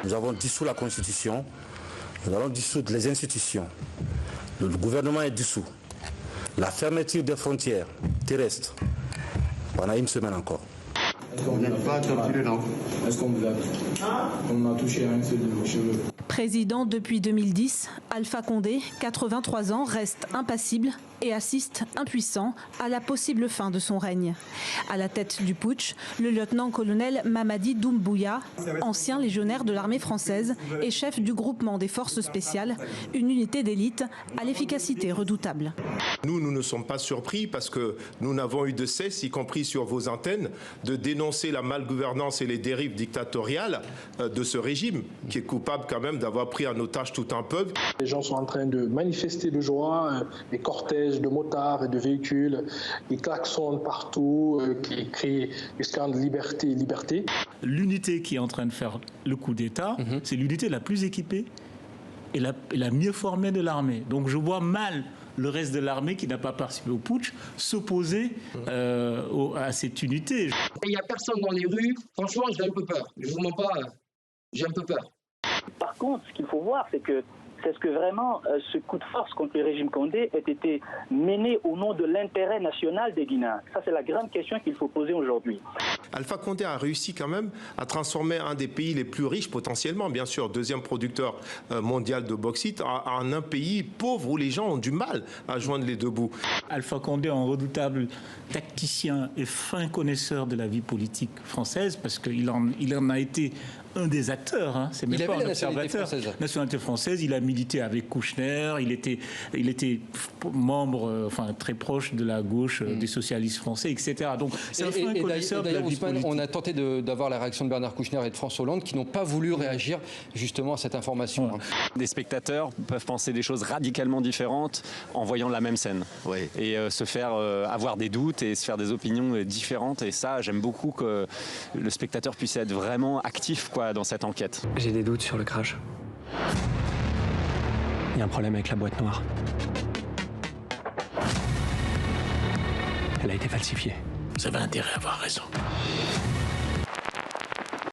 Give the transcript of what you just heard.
Nous avons dissous la Constitution, nous allons dissoudre les institutions. Le gouvernement est dissous. La fermeture des frontières terrestres pendant une semaine encore. Vous n'êtes pas torturé, non? Est-ce qu'on vous a dit? On a touché à un seul de vos cheveux. Président depuis 2010, Alpha Condé, 83 ans, reste impassible et assiste impuissant à la possible fin de son règne. À la tête du putsch, le lieutenant-colonel Mamadi Doumbouya, ancien légionnaire de l'armée française et chef du groupement des forces spéciales, une unité d'élite à l'efficacité redoutable. Nous ne sommes pas surpris parce que nous n'avons eu de cesse, y compris sur vos antennes, de dénoncer la malgouvernance et les dérives dictatoriales de ce régime, qui est coupable quand même d'avoir pris en otage tout un peuple. Les gens sont en train de manifester de joie, des cortèges de motards et de véhicules, ils klaxonnent partout, qui crient, ils scandent liberté, liberté. L'unité qui est en train de faire le coup d'État, c'est l'unité la plus équipée et la mieux formée de l'armée. Donc je vois mal le reste de l'armée qui n'a pas participé au putsch s'opposer à cette unité. Il n'y a personne dans les rues. Franchement, j'ai un peu peur. Je ne vous mens pas, j'ai un peu peur. Par contre, ce qu'il faut voir, c'est que vraiment ce coup de force contre le régime Condé ait été mené au nom de l'intérêt national des Guinéens. Ça, c'est la grande question qu'il faut poser aujourd'hui. Alpha Condé a réussi quand même à transformer un des pays les plus riches potentiellement, bien sûr, deuxième producteur mondial de bauxite, en un pays pauvre où les gens ont du mal à joindre les deux bouts. Alpha Condé est un redoutable tacticien et fin connaisseur de la vie politique française parce qu'il en a été un des acteurs, hein. C'est même pas un observateur. Nationalité française, il a milité avec Kouchner, il était membre, très proche de la gauche des socialistes français, etc. Donc c'est un fin connaisseur de la vie politique. On a tenté d'avoir la réaction de Bernard Kouchner et de François Hollande qui n'ont pas voulu réagir justement à cette information. Ouais. Des spectateurs peuvent penser des choses radicalement différentes en voyant la même scène. Oui. Et se faire avoir des doutes et se faire des opinions différentes. Et ça, j'aime beaucoup que le spectateur puisse être vraiment actif, quoi, dans cette enquête. J'ai des doutes sur le crash. Il y a un problème avec la boîte noire. Elle a été falsifiée. Vous avez intérêt à avoir raison.